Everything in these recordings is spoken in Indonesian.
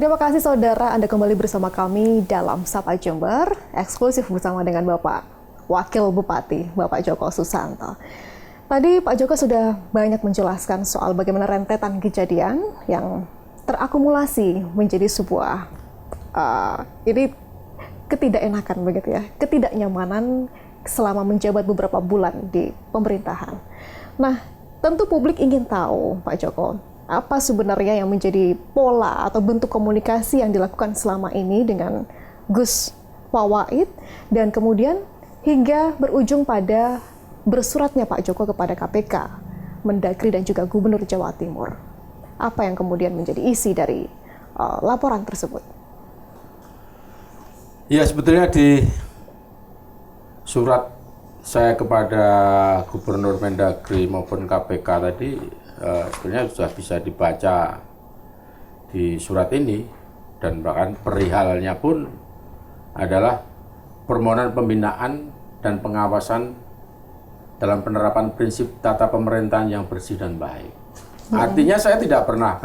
Terima kasih saudara, Anda kembali bersama kami dalam Sapa Jember, eksklusif bersama dengan Bapak Wakil Bupati, Bapak Joko Susanto. Tadi Pak Joko sudah banyak menjelaskan soal bagaimana rentetan kejadian yang terakumulasi menjadi sebuah ini ketidakenakan begitu ya, ketidaknyamanan selama menjabat beberapa bulan di pemerintahan. Nah, tentu publik ingin tahu, Pak Joko, apa sebenarnya yang menjadi pola atau bentuk komunikasi yang dilakukan selama ini dengan Gus Wawait dan kemudian hingga berujung pada bersuratnya Pak Joko kepada KPK, Mendagri dan juga Gubernur Jawa Timur. Apa yang kemudian menjadi isi dari laporan tersebut? Ya, sebetulnya di surat saya kepada Gubernur Mendagri maupun KPK tadi sebenarnya sudah bisa dibaca di surat ini, dan bahkan perihalnya pun adalah permohonan pembinaan dan pengawasan dalam penerapan prinsip tata pemerintahan yang bersih dan baik. Artinya saya tidak pernah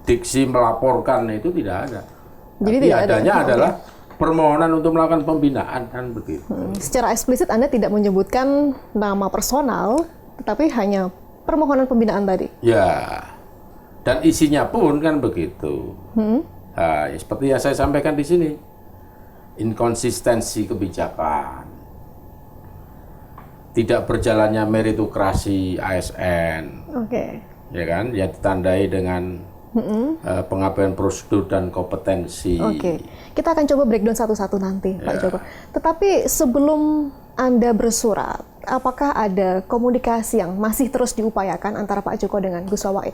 diksi melaporkan, itu tidak ada. Jadi tapi tidak adanya ada. adalah permohonan untuk melakukan pembinaan, kan begitu. Secara eksplisit Anda tidak menyebutkan nama personal, tetapi hanya permohonan pembinaan tadi. Ya, dan isinya pun kan begitu. Nah, ya seperti yang saya sampaikan di sini, inkonsistensi kebijakan, tidak berjalannya meritokrasi ASN, ya kan, ya ditandai dengan pengabaian prosedur dan kompetensi. Kita akan coba breakdown satu-satu nanti, Pak Joko. Tetapi sebelum Anda bersurat, apakah ada komunikasi yang masih terus diupayakan antara Pak Joko dengan Gus Wawait?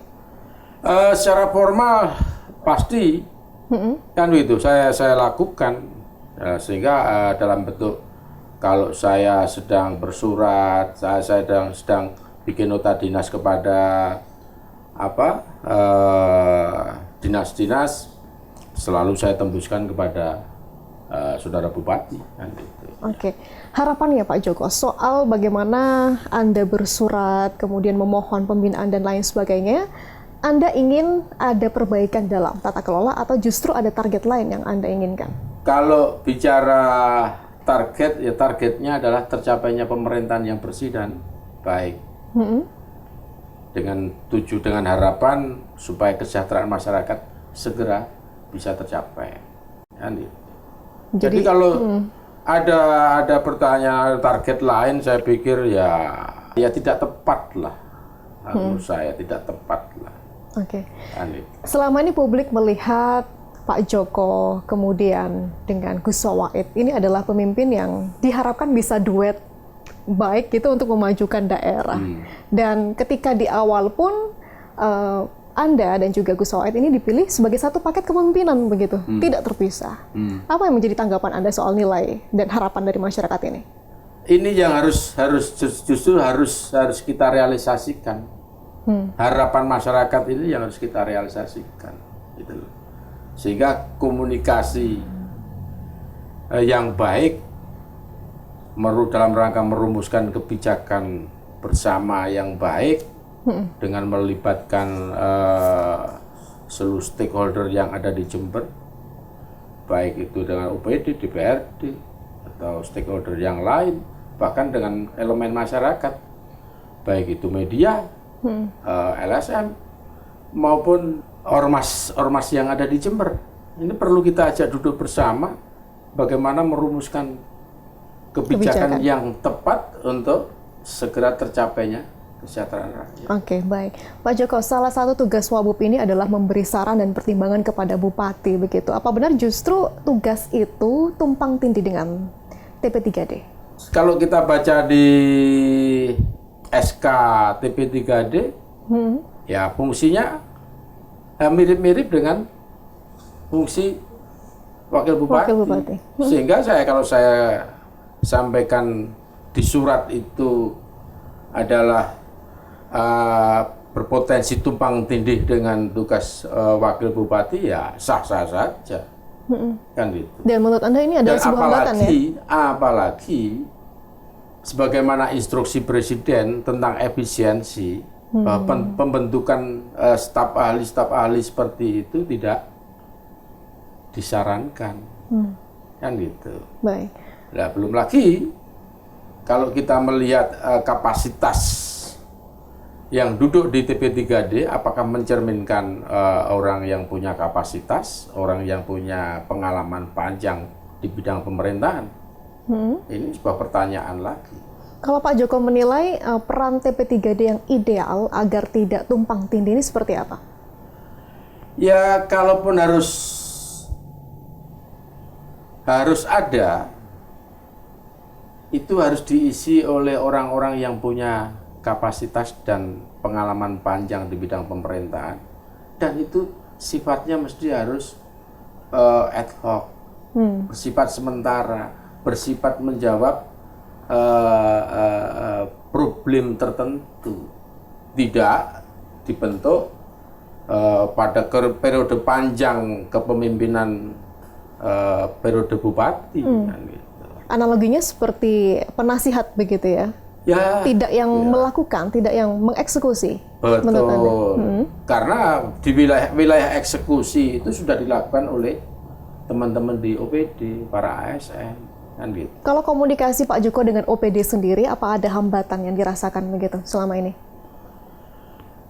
Secara formal pasti, kan begitu. Saya lakukan, sehingga dalam bentuk kalau saya sedang bersurat, saya sedang bikin nota dinas kepada dinas-dinas, selalu saya tembuskan kepada saudara Bupati. Kan gitu. Harapannya Pak Joko soal bagaimana Anda bersurat, kemudian memohon pembinaan dan lain sebagainya, Anda ingin ada perbaikan dalam tata kelola atau justru ada target lain yang Anda inginkan? Kalau bicara target, ya targetnya adalah tercapainya pemerintahan yang bersih dan baik. Dengan harapan supaya kesejahteraan masyarakat segera bisa tercapai. Jadi kalau ada pertanyaan target lain, saya pikir ya tidak tepat lah. Menurut saya tidak tepat lah. Selama ini publik melihat Pak Joko kemudian dengan Gus Wawait ini adalah pemimpin yang diharapkan bisa duet baik gitu untuk memajukan daerah. Dan ketika di awal pun Anda dan juga Gus Wawait ini dipilih sebagai satu paket kepemimpinan begitu, tidak terpisah. Apa yang menjadi tanggapan Anda soal nilai dan harapan dari masyarakat ini? Ini yang justru harus kita realisasikan. Harapan masyarakat ini yang harus kita realisasikan, gitu loh. Sehingga komunikasi yang baik dalam rangka merumuskan kebijakan bersama yang baik dengan melibatkan seluruh stakeholder yang ada di Jember, baik itu dengan UPD, DPRD, atau stakeholder yang lain, bahkan dengan elemen masyarakat, baik itu media, LSM, maupun ormas yang ada di Jember. Ini perlu kita ajak duduk bersama, bagaimana merumuskan kebijakan yang tepat untuk segera tercapainya kesejahteraan rakyat. Baik. Pak Joko, salah satu tugas Wabub ini adalah memberi saran dan pertimbangan kepada Bupati, begitu. Apa benar justru tugas itu tumpang tindih dengan TP3D? Kalau kita baca di SK TP3D, ya fungsinya mirip-mirip dengan fungsi Wakil Bupati. Sehingga kalau saya sampaikan di surat itu adalah berpotensi tumpang tindih dengan tugas Wakil Bupati, ya sah-sah saja. Kan gitu. Dan menurut Anda ini adalah sebuah hambatan ya? Apalagi sebagaimana instruksi Presiden tentang efisiensi, pembentukan staf ahli seperti itu tidak disarankan, kan gitu. Baik. Nah, belum lagi kalau kita melihat kapasitas yang duduk di TP3D, apakah mencerminkan orang yang punya kapasitas, orang yang punya pengalaman panjang di bidang pemerintahan? Ini sebuah pertanyaan lagi. Kalau Pak Joko menilai peran TP3D yang ideal agar tidak tumpang tindih ini seperti apa? Ya, kalaupun harus ada, itu harus diisi oleh orang-orang yang punya kapasitas dan pengalaman panjang di bidang pemerintahan, dan itu sifatnya mesti harus ad hoc, bersifat sementara, bersifat menjawab problem tertentu, tidak dibentuk pada periode panjang kepemimpinan periode bupati. Kan gitu. Analoginya seperti penasihat begitu ya? Ya, tidak yang melakukan, tidak yang mengeksekusi. Betul. Karena di wilayah eksekusi itu sudah dilakukan oleh teman-teman di OPD, para ASN, kan gitu. Kalau komunikasi Pak Joko dengan OPD sendiri, apa ada hambatan yang dirasakan begitu selama ini?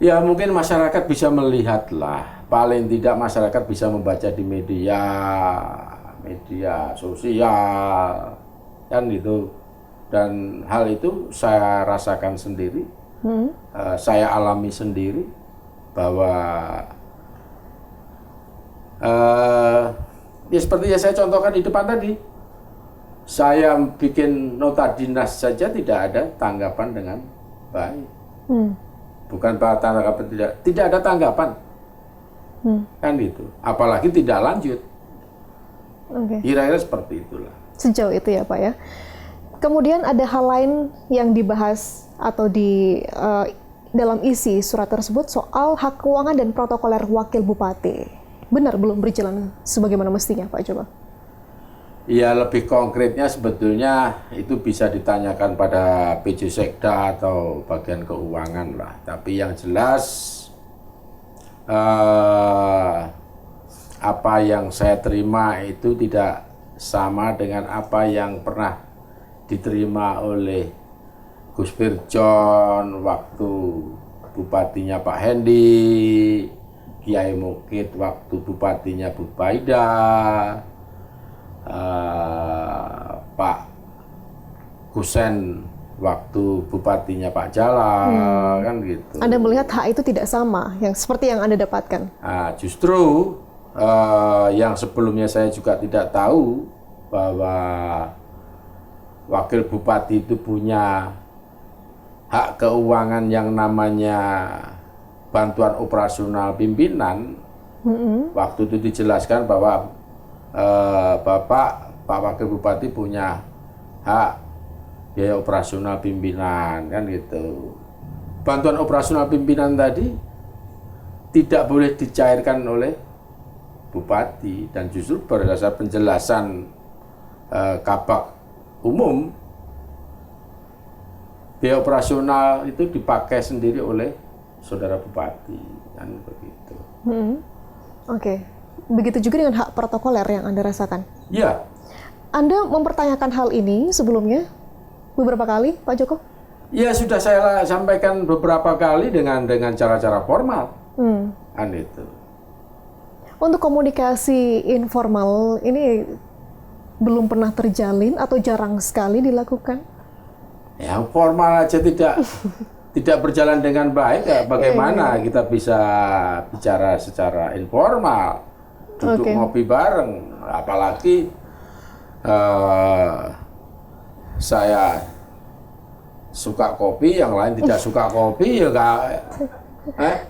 Ya, mungkin masyarakat bisa melihatlah, paling tidak masyarakat bisa membaca di media sosial, kan gitu. Dan hal itu saya rasakan sendiri, saya alami sendiri, bahwa ya seperti yang saya contohkan di depan tadi, saya bikin nota dinas saja tidak ada tanggapan dengan baik. Bukan tanggapan, tidak ada tanggapan, kan gitu. Apalagi tidak lanjut. Kira-kira seperti itulah. Sejauh itu ya Pak ya. Kemudian ada hal lain yang dibahas atau dalam isi surat tersebut soal hak keuangan dan protokoler wakil bupati. Benar belum berjalan sebagaimana mestinya Pak Joko? Ya, lebih konkretnya sebetulnya itu bisa ditanyakan pada PJ Sekda atau bagian keuangan lah. Tapi yang jelas apa yang saya terima itu tidak sama dengan apa yang pernah diterima oleh Gus Pirjon waktu bupatinya Pak Hendi, Kiai Mukid waktu bupatinya Bu Baida, Pak Kusen waktu bupatinya Pak Jalal, kan gitu. Anda melihat hak itu tidak sama, yang seperti yang Anda dapatkan? Nah, justru yang sebelumnya saya juga tidak tahu bahwa wakil bupati itu punya hak keuangan yang namanya bantuan operasional pimpinan. Waktu itu dijelaskan bahwa Pak Wakil Bupati punya hak biaya operasional pimpinan, kan gitu. Bantuan operasional pimpinan tadi tidak boleh dicairkan oleh bupati, dan justru berdasar penjelasan Kabak Umum, biaya operasional itu dipakai sendiri oleh saudara bupati, kan begitu. Oke. Begitu juga dengan hak protokoler yang Anda rasakan? Ya. Anda mempertanyakan hal ini sebelumnya beberapa kali, Pak Joko? Ya, sudah saya sampaikan beberapa kali dengan cara-cara formal. Kan itu. Untuk komunikasi informal ini belum pernah terjalin atau jarang sekali dilakukan? Yang formal aja tidak berjalan dengan baik, ya bagaimana kita bisa bicara secara informal, duduk ngopi bareng, apalagi saya suka kopi, yang lain tidak suka kopi, ya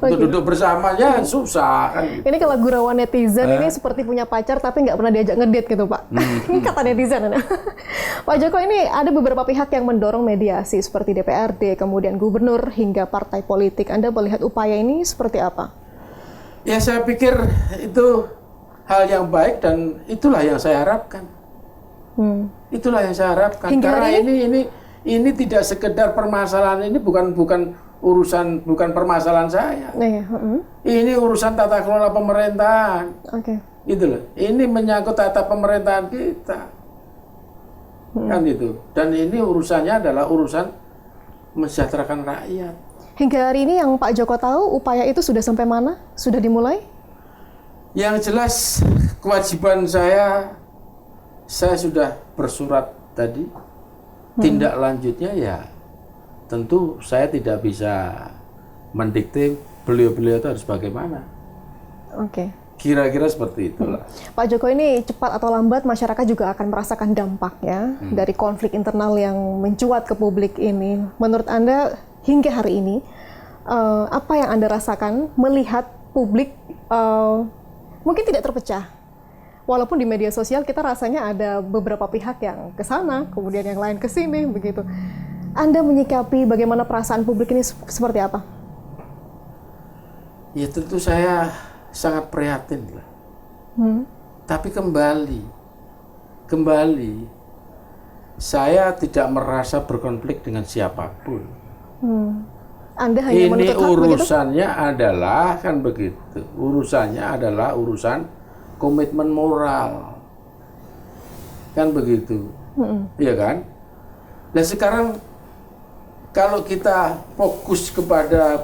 untuk duduk bersamanya susah kan. Ini kalau gurauan netizen ini seperti punya pacar tapi nggak pernah diajak ngedate gitu Pak. Ini kata netizen. Pak Joko, ini ada beberapa pihak yang mendorong mediasi seperti DPRD, kemudian gubernur hingga partai politik. Anda melihat upaya ini seperti apa? Ya, saya pikir itu hal yang baik dan itulah yang saya harapkan. Itulah yang saya harapkan. Hingga karena ini tidak sekedar permasalahan, ini bukan permasalahan saya. Ini urusan tata kelola pemerintahan. Gitu loh. Ini menyangkut tata pemerintahan kita. Kan itu. Dan ini urusannya adalah urusan mensejahterakan rakyat. Hingga hari ini yang Pak Joko tahu, upaya itu sudah sampai mana? Sudah dimulai? Yang jelas kewajiban saya sudah bersurat tadi. Tindak lanjutnya ya tentu saya tidak bisa mendikte beliau-beliau itu harus bagaimana. Oke. Kira-kira seperti itulah. Pak Joko, ini cepat atau lambat masyarakat juga akan merasakan dampaknya dari konflik internal yang mencuat ke publik ini. Menurut Anda hingga hari ini, apa yang Anda rasakan melihat publik mungkin tidak terpecah? Walaupun di media sosial kita rasanya ada beberapa pihak yang ke sana, kemudian yang lain ke sini, begitu. Anda menyikapi bagaimana perasaan publik ini seperti apa? Ya tentu saya sangat prihatin lah. Tapi kembali, saya tidak merasa berkonflik dengan siapapun. Anda hanya Ini menuntut hak, urusannya adalah kan begitu. Urusannya adalah urusan komitmen moral, kan begitu, iya kan? Nah sekarang kalau kita fokus kepada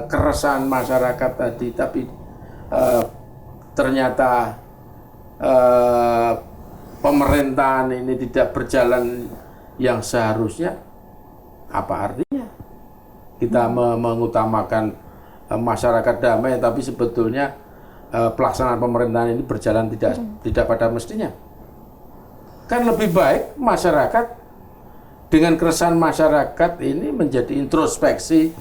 keresahan masyarakat tadi, tapi ternyata pemerintahan ini tidak berjalan yang seharusnya, apa artinya? Kita mengutamakan masyarakat damai, tapi sebetulnya pelaksanaan pemerintahan ini berjalan tidak pada mestinya. Kan lebih baik masyarakat dengan keresahan masyarakat ini menjadi introspeksi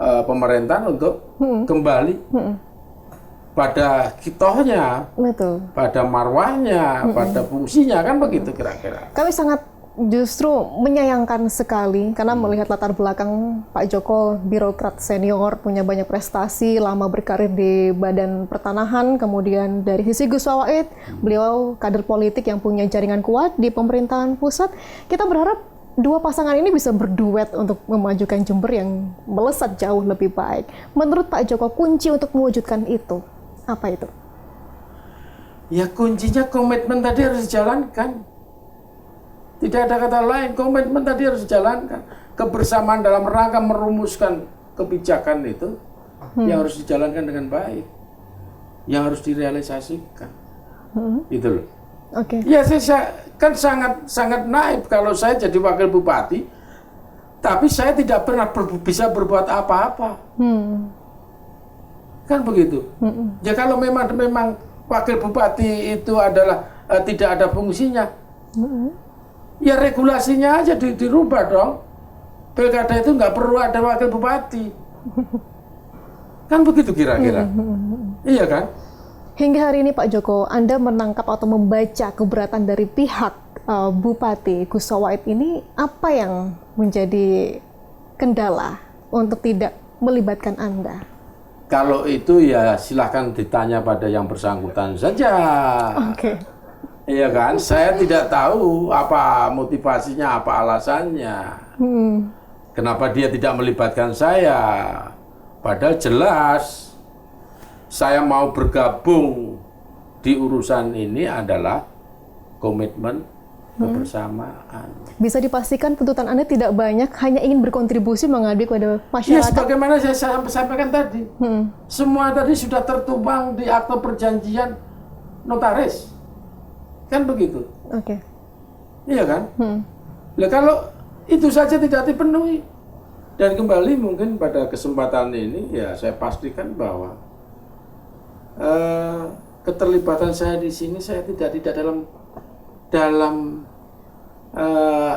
pemerintahan untuk kembali pada kitohnya, betul, pada marwahnya, pada fungsinya, kan begitu kira-kira. Kami sangat justru menyayangkan sekali karena melihat latar belakang Pak Joko, birokrat senior, punya banyak prestasi, lama berkarir di Badan Pertanahan, kemudian dari sisi Gus Wawait, beliau kader politik yang punya jaringan kuat di pemerintahan pusat. Kita berharap dua pasangan ini bisa berduet untuk memajukan Jember yang melesat jauh lebih baik. Menurut Pak Joko, kunci untuk mewujudkan itu, apa itu? Ya kuncinya komitmen tadi harus dijalankan. Tidak ada kata lain, komitmen tadi harus dijalankan. Kebersamaan dalam rangka merumuskan kebijakan itu yang harus dijalankan dengan baik, yang harus direalisasikan. Gitu loh. Oke. Ya saya kan sangat naif kalau saya jadi wakil bupati, tapi saya tidak pernah bisa berbuat apa-apa. Kan begitu. Ya kalau memang wakil bupati itu adalah tidak ada fungsinya. Ya regulasinya aja dirubah dong. Pilkada itu nggak perlu ada wakil bupati. Kan begitu kira-kira. Iya kan? Hingga hari ini Pak Joko, Anda menangkap atau membaca keberatan dari pihak Bupati Gus Wawait ini, apa yang menjadi kendala untuk tidak melibatkan Anda? Kalau itu ya silahkan ditanya pada yang bersangkutan saja. Oke. Iya kan, saya tidak tahu apa motivasinya, apa alasannya. Kenapa dia tidak melibatkan saya? Padahal jelas saya mau bergabung di urusan ini adalah komitmen kebersamaan. Bisa dipastikan tuntutan Anda tidak banyak, hanya ingin berkontribusi mengabdi kepada Ya, masyarakat. sebagaimana saya sampaikan tadi, semua tadi sudah tertuang di akte perjanjian notaris. Kan begitu. Oke. Iya kan? Nah, kalau itu saja tidak dipenuhi, dan kembali mungkin pada kesempatan ini ya saya pastikan bahwa keterlibatan saya di sini, saya tidak dalam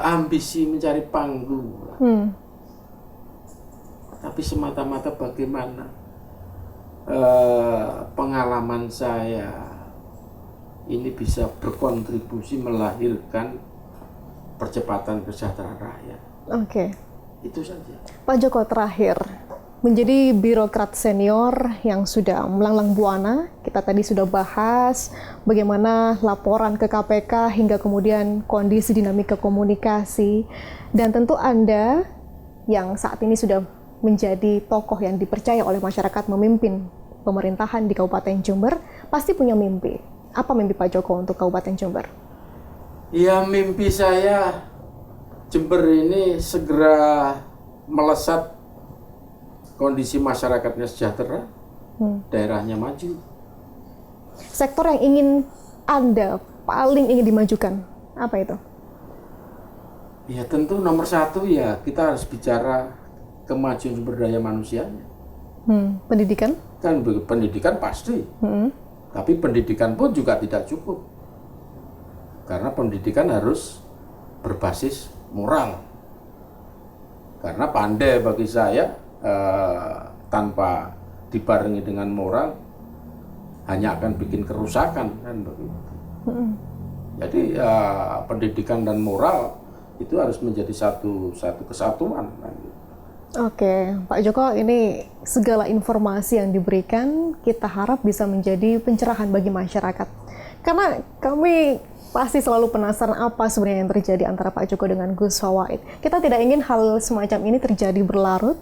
ambisi mencari panggung, tapi semata-mata bagaimana pengalaman saya ini bisa berkontribusi melahirkan percepatan kesejahteraan rakyat. Oke. Itu saja. Pak Joko, terakhir, menjadi birokrat senior yang sudah melanglang buana, kita tadi sudah bahas bagaimana laporan ke KPK hingga kemudian kondisi dinamika komunikasi, dan tentu Anda yang saat ini sudah menjadi tokoh yang dipercaya oleh masyarakat memimpin pemerintahan di Kabupaten Jember pasti punya mimpi. Apa mimpi Pak Joko untuk Kabupaten Jember? Ya, mimpi saya Jember ini segera melesat, kondisi masyarakatnya sejahtera, daerahnya maju. Sektor yang ingin Anda paling ingin dimajukan, apa itu? Ya tentu nomor satu ya kita harus bicara kemajuan sumber daya manusianya. Pendidikan? Kan pendidikan pasti, tapi pendidikan pun juga tidak cukup. Karena pendidikan harus berbasis moral. Karena pandai bagi saya tanpa dibarengi dengan moral hanya akan bikin kerusakan kan begitu. Jadi pendidikan dan moral itu harus menjadi satu kesatuan. Oke, Pak Joko, ini segala informasi yang diberikan kita harap bisa menjadi pencerahan bagi masyarakat. Karena kami pasti selalu penasaran apa sebenarnya yang terjadi antara Pak Joko dengan Gus Fawait. Kita tidak ingin hal semacam ini terjadi berlarut,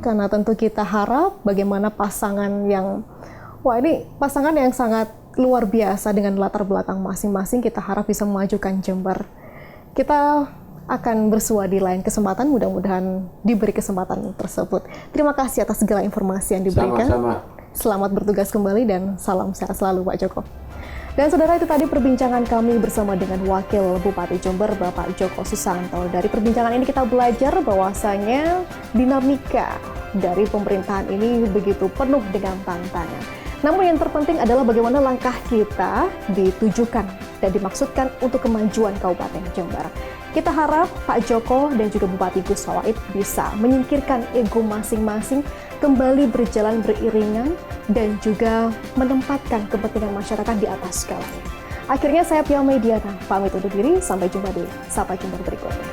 karena tentu kita harap bagaimana pasangan yang, ini pasangan yang sangat luar biasa dengan latar belakang masing-masing, kita harap bisa memajukan Jember. Kita akan bersua di lain kesempatan, mudah-mudahan diberi kesempatan tersebut. Terima kasih atas segala informasi yang diberikan. Sama-sama. Selamat bertugas kembali dan salam sehat selalu Pak Joko. Dan saudara, itu tadi perbincangan kami bersama dengan Wakil Bupati Jember, Bapak Joko Susanto. Dari perbincangan ini kita belajar bahwasanya dinamika dari pemerintahan ini begitu penuh dengan tantangan. Namun yang terpenting adalah bagaimana langkah kita ditujukan dan dimaksudkan untuk kemajuan Kabupaten Jember. Kita harap Pak Joko dan juga Bupati Gus Fawait bisa menyingkirkan ego masing-masing, kembali berjalan beriringan, dan juga menempatkan kepentingan masyarakat di atas segalanya. Akhirnya saya Pia Mediana pamit undur diri, sampai jumpa di Sapa Jember berikutnya.